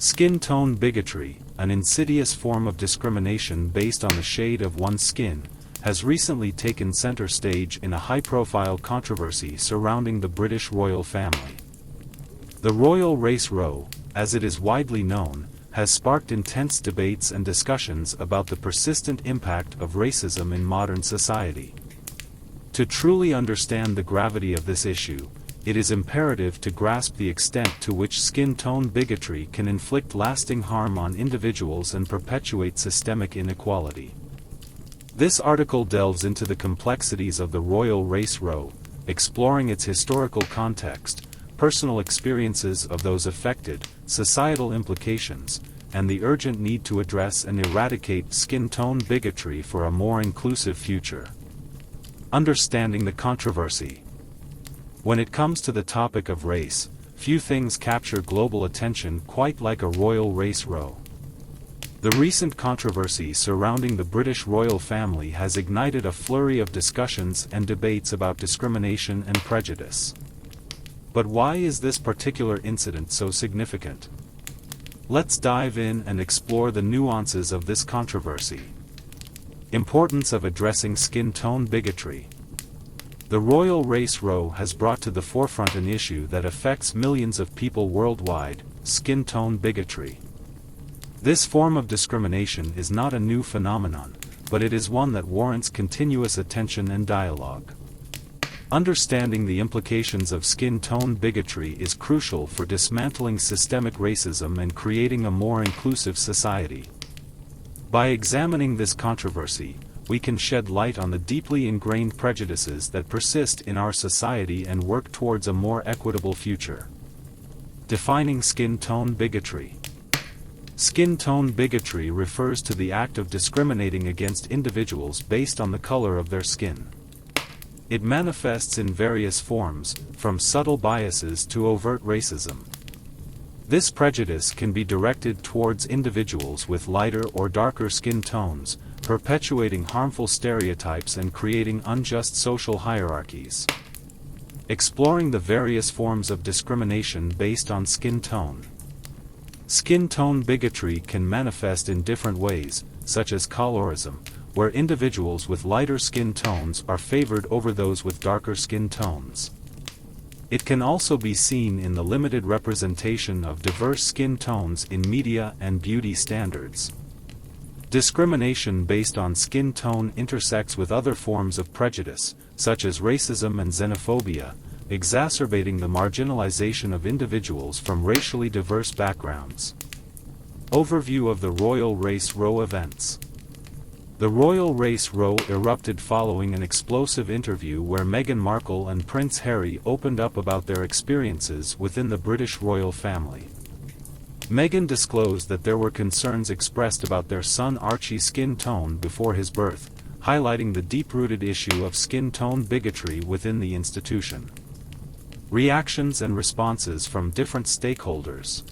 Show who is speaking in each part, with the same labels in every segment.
Speaker 1: Skin tone bigotry, an insidious form of discrimination based on the shade of one's skin, has recently taken center stage in a high-profile controversy surrounding the British royal family. The royal race row, as it is widely known, has sparked intense debates and discussions about the persistent impact of racism in modern society. To truly understand the gravity of this issue, it is imperative to grasp the extent to which skin tone bigotry can inflict lasting harm on individuals and perpetuate systemic inequality. This article delves into the complexities of the royal race row, exploring its historical context, personal experiences of those affected, societal implications, and the urgent need to address and eradicate skin tone bigotry for a more inclusive future. Understanding the controversy. When it comes to the topic of race, few things capture global attention quite like a royal race row. The recent controversy surrounding the British royal family has ignited a flurry of discussions and debates about discrimination and prejudice. But why is this particular incident so significant? Let's dive in and explore the nuances of this controversy. Importance of addressing skin tone bigotry. The royal race row has brought to the forefront an issue that affects millions of people worldwide: skin tone bigotry. This form of discrimination is not a new phenomenon, but it is one that warrants continuous attention and dialogue. Understanding the implications of skin tone bigotry is crucial for dismantling systemic racism and creating a more inclusive society. By examining this controversy, we can shed light on the deeply ingrained prejudices that persist in our society and work towards a more equitable future. Defining skin tone bigotry. Skin tone bigotry refers to the act of discriminating against individuals based on the color of their skin. It manifests in various forms, from subtle biases to overt racism. This prejudice can be directed towards individuals with lighter or darker skin tones, perpetuating harmful stereotypes and creating unjust social hierarchies. Exploring the various forms of discrimination based on skin tone. Skin tone bigotry can manifest in different ways, such as colorism, where individuals with lighter skin tones are favored over those with darker skin tones. It can also be seen in the limited representation of diverse skin tones in media and beauty standards. Discrimination based on skin tone intersects with other forms of prejudice, such as racism and xenophobia, exacerbating the marginalization of individuals from racially diverse backgrounds. Overview of the royal race row events. The royal race row erupted following an explosive interview where Meghan Markle and Prince Harry opened up about their experiences within the British royal family. Meghan disclosed that there were concerns expressed about their son Archie's skin tone before his birth, highlighting the deep-rooted issue of skin tone bigotry within the institution. Reactions and responses from different stakeholders.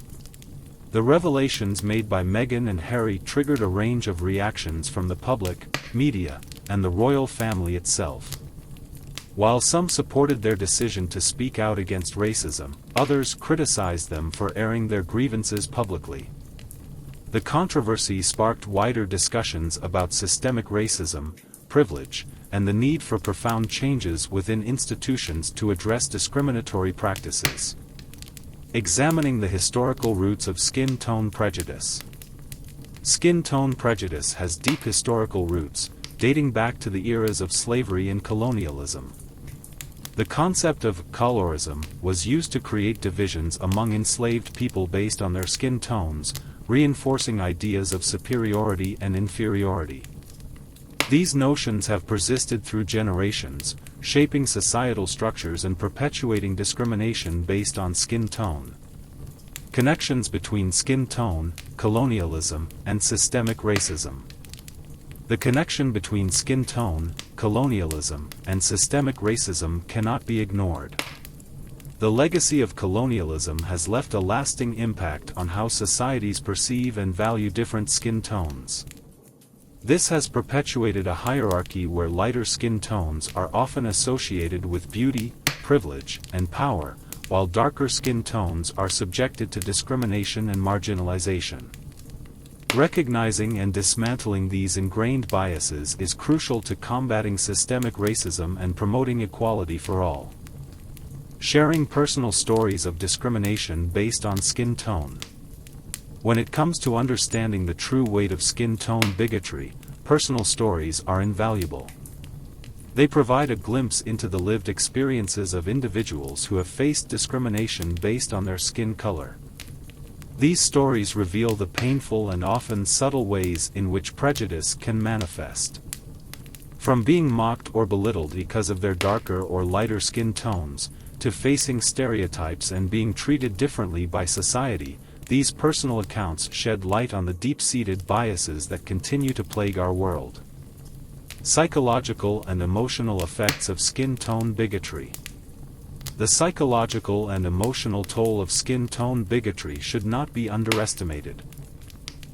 Speaker 1: The revelations made by Meghan and Harry triggered a range of reactions from the public, media, and the royal family itself. While some supported their decision to speak out against racism, others criticized them for airing their grievances publicly. The controversy sparked wider discussions about systemic racism, privilege, and the need for profound changes within institutions to address discriminatory practices. Examining the historical roots of skin tone prejudice. Skin tone prejudice has deep historical roots, dating back to the eras of slavery and colonialism. The concept of colorism was used to create divisions among enslaved people based on their skin tones, reinforcing ideas of superiority and inferiority. These notions have persisted through generations, shaping societal structures and perpetuating discrimination based on skin tone. Connections between skin tone, colonialism, and systemic racism. The connection between skin tone, colonialism, and systemic racism cannot be ignored. The legacy of colonialism has left a lasting impact on how societies perceive and value different skin tones. This has perpetuated a hierarchy where lighter skin tones are often associated with beauty, privilege, and power, while darker skin tones are subjected to discrimination and marginalization. Recognizing and dismantling these ingrained biases is crucial to combating systemic racism and promoting equality for all. Sharing personal stories of discrimination based on skin tone. When it comes to understanding the true weight of skin tone bigotry, personal stories are invaluable. They provide a glimpse into the lived experiences of individuals who have faced discrimination based on their skin color. These stories reveal the painful and often subtle ways in which prejudice can manifest. From being mocked or belittled because of their darker or lighter skin tones, to facing stereotypes and being treated differently by society, these personal accounts shed light on the deep-seated biases that continue to plague our world. Psychological and emotional effects of skin tone bigotry. The psychological and emotional toll of skin tone bigotry should not be underestimated.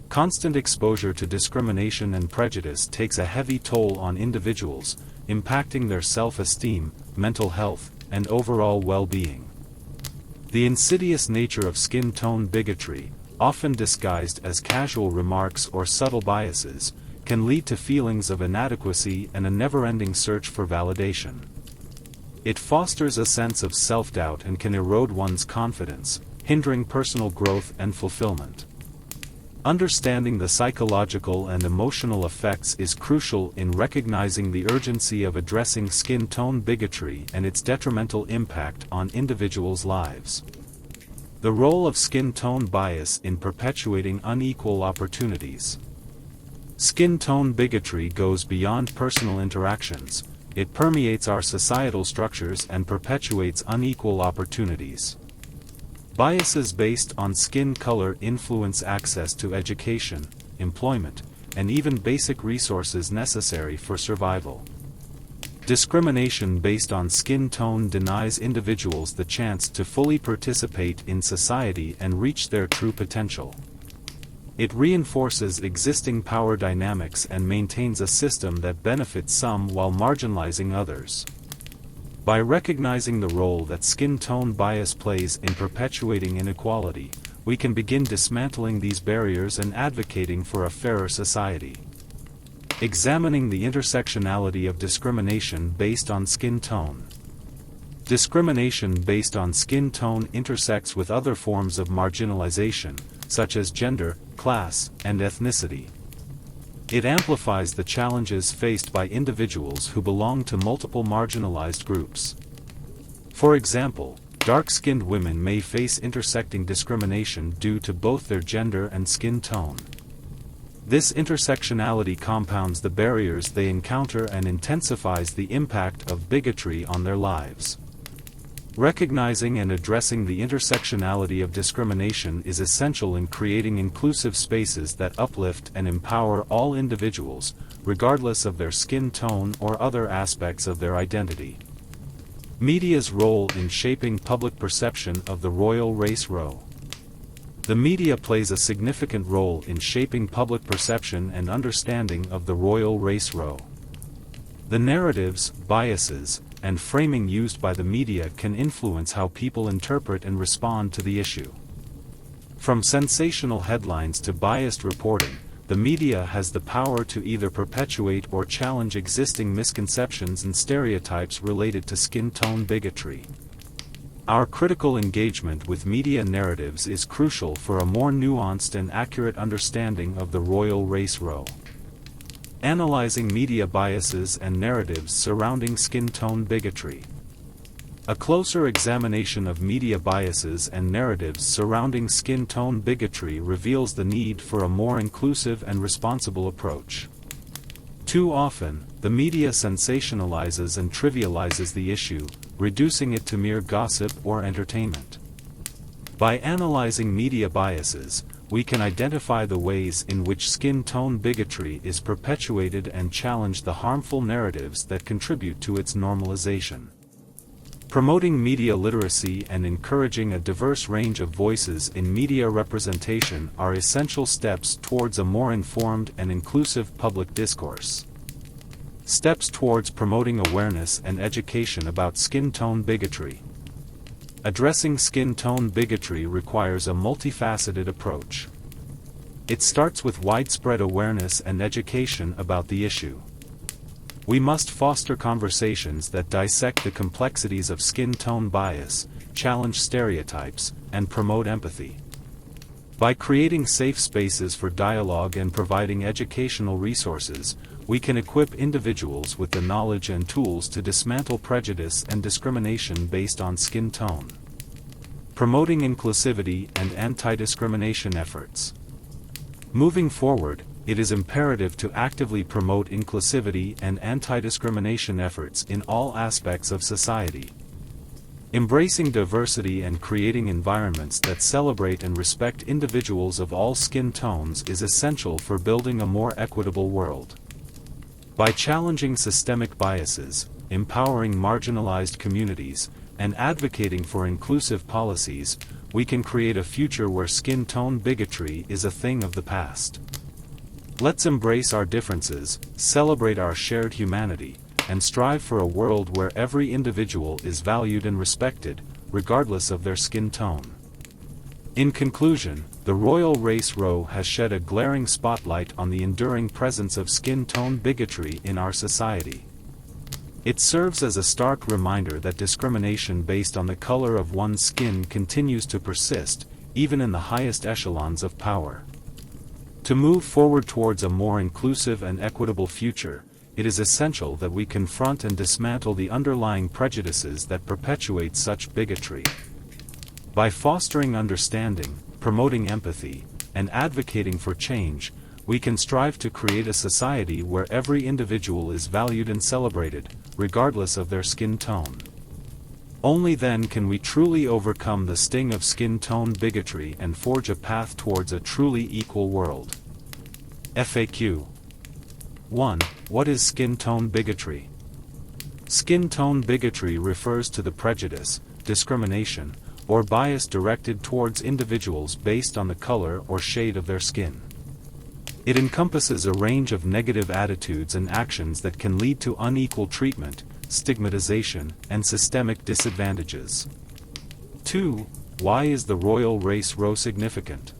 Speaker 1: Constant exposure to discrimination and prejudice takes a heavy toll on individuals, impacting their self-esteem, mental health, and overall well-being. The insidious nature of skin tone bigotry, often disguised as casual remarks or subtle biases, can lead to feelings of inadequacy and a never-ending search for validation. It fosters a sense of self-doubt and can erode one's confidence, hindering personal growth and fulfillment. Understanding the psychological and emotional effects is crucial in recognizing the urgency of addressing skin tone bigotry and its detrimental impact on individuals' lives. The role of skin tone bias in perpetuating unequal opportunities. Skin tone bigotry goes beyond personal interactions. It permeates our societal structures and perpetuates unequal opportunities. Biases based on skin color influence access to education, employment, and even basic resources necessary for survival. Discrimination based on skin tone denies individuals the chance to fully participate in society and reach their true potential. It reinforces existing power dynamics and maintains a system that benefits some while marginalizing others. By recognizing the role that skin tone bias plays in perpetuating inequality, we can begin dismantling these barriers and advocating for a fairer society. Examining the intersectionality of discrimination based on skin tone. Discrimination based on skin tone intersects with other forms of marginalization, such as gender, class, and ethnicity. It amplifies the challenges faced by individuals who belong to multiple marginalized groups. For example, dark-skinned women may face intersecting discrimination due to both their gender and skin tone. This intersectionality compounds the barriers they encounter and intensifies the impact of bigotry on their lives. Recognizing and addressing the intersectionality of discrimination is essential in creating inclusive spaces that uplift and empower all individuals, regardless of their skin tone or other aspects of their identity. Media's role in shaping public perception of the royal race row. The media plays a significant role in shaping public perception and understanding of the royal race row. The narratives, biases, and framing used by the media can influence how people interpret and respond to the issue. From sensational headlines to biased reporting, the media has the power to either perpetuate or challenge existing misconceptions and stereotypes related to skin tone bigotry. Our critical engagement with media narratives is crucial for a more nuanced and accurate understanding of the royal race row. Analyzing media biases and narratives surrounding skin tone bigotry. A closer examination of media biases and narratives surrounding skin tone bigotry reveals the need for a more inclusive and responsible approach. Too often, the media sensationalizes and trivializes the issue, reducing it to mere gossip or entertainment. By analyzing media biases, we can identify the ways in which skin tone bigotry is perpetuated and challenge the harmful narratives that contribute to its normalization. Promoting media literacy and encouraging a diverse range of voices in media representation are essential steps towards a more informed and inclusive public discourse. Steps towards promoting awareness and education about skin tone bigotry. Addressing skin tone bigotry requires a multifaceted approach. It starts with widespread awareness and education about the issue. We must foster conversations that dissect the complexities of skin tone bias, challenge stereotypes, and promote empathy. By creating safe spaces for dialogue and providing educational resources, we can equip individuals with the knowledge and tools to dismantle prejudice and discrimination based on skin tone. Promoting inclusivity and anti-discrimination efforts. Moving forward, it is imperative to actively promote inclusivity and anti-discrimination efforts in all aspects of society. Embracing diversity and creating environments that celebrate and respect individuals of all skin tones is essential for building a more equitable world. By challenging systemic biases, empowering marginalized communities, and advocating for inclusive policies, we can create a future where skin tone bigotry is a thing of the past. Let's embrace our differences, celebrate our shared humanity, and strive for a world where every individual is valued and respected, regardless of their skin tone. In conclusion, the Royal Race Row has shed a glaring spotlight on the enduring presence of skin tone bigotry in our society. It serves as a stark reminder that discrimination based on the color of one's skin continues to persist, even in the highest echelons of power. To move forward towards a more inclusive and equitable future, it is essential that we confront and dismantle the underlying prejudices that perpetuate such bigotry. By fostering understanding, promoting empathy, and advocating for change, we can strive to create a society where every individual is valued and celebrated, regardless of their skin tone. Only then can we truly overcome the sting of skin tone bigotry and forge a path towards a truly equal world. FAQ 1. What is skin tone bigotry? Skin tone bigotry refers to the prejudice, discrimination, or bias directed towards individuals based on the color or shade of their skin. It encompasses a range of negative attitudes and actions that can lead to unequal treatment, stigmatization, and systemic disadvantages. 2. Why is the Royal Race Row significant?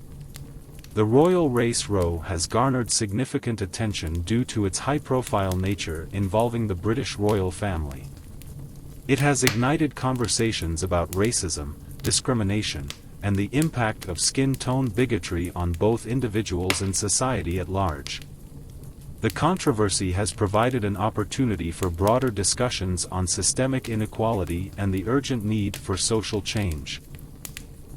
Speaker 1: The Royal Race Row has garnered significant attention due to its high-profile nature involving the British royal family. It has ignited conversations about racism, discrimination, and the impact of skin tone bigotry on both individuals and society at large. The controversy has provided an opportunity for broader discussions on systemic inequality and the urgent need for social change.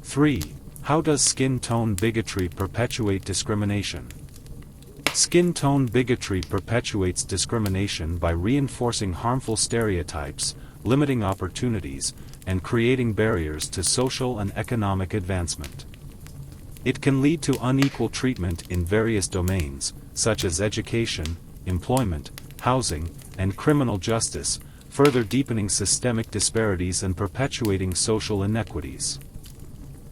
Speaker 1: 3. How does skin tone bigotry perpetuate discrimination? Skin tone bigotry perpetuates discrimination by reinforcing harmful stereotypes, limiting opportunities, and creating barriers to social and economic advancement. It can lead to unequal treatment in various domains, such as education, employment, housing, and criminal justice, further deepening systemic disparities and perpetuating social inequities.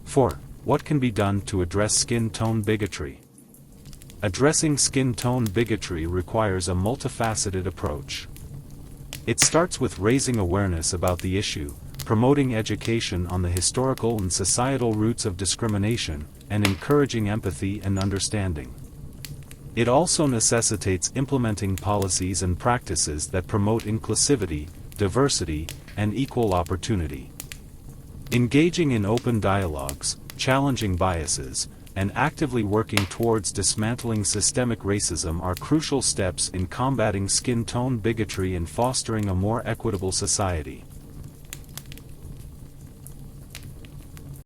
Speaker 1: 4. What can be done to address skin tone bigotry? Addressing skin tone bigotry requires a multifaceted approach. It starts with raising awareness about the issue, promoting education on the historical and societal roots of discrimination, and encouraging empathy and understanding. It also necessitates implementing policies and practices that promote inclusivity, diversity, and equal opportunity. Engaging in open dialogues, challenging biases, and actively working towards dismantling systemic racism are crucial steps in combating skin tone bigotry and fostering a more equitable society.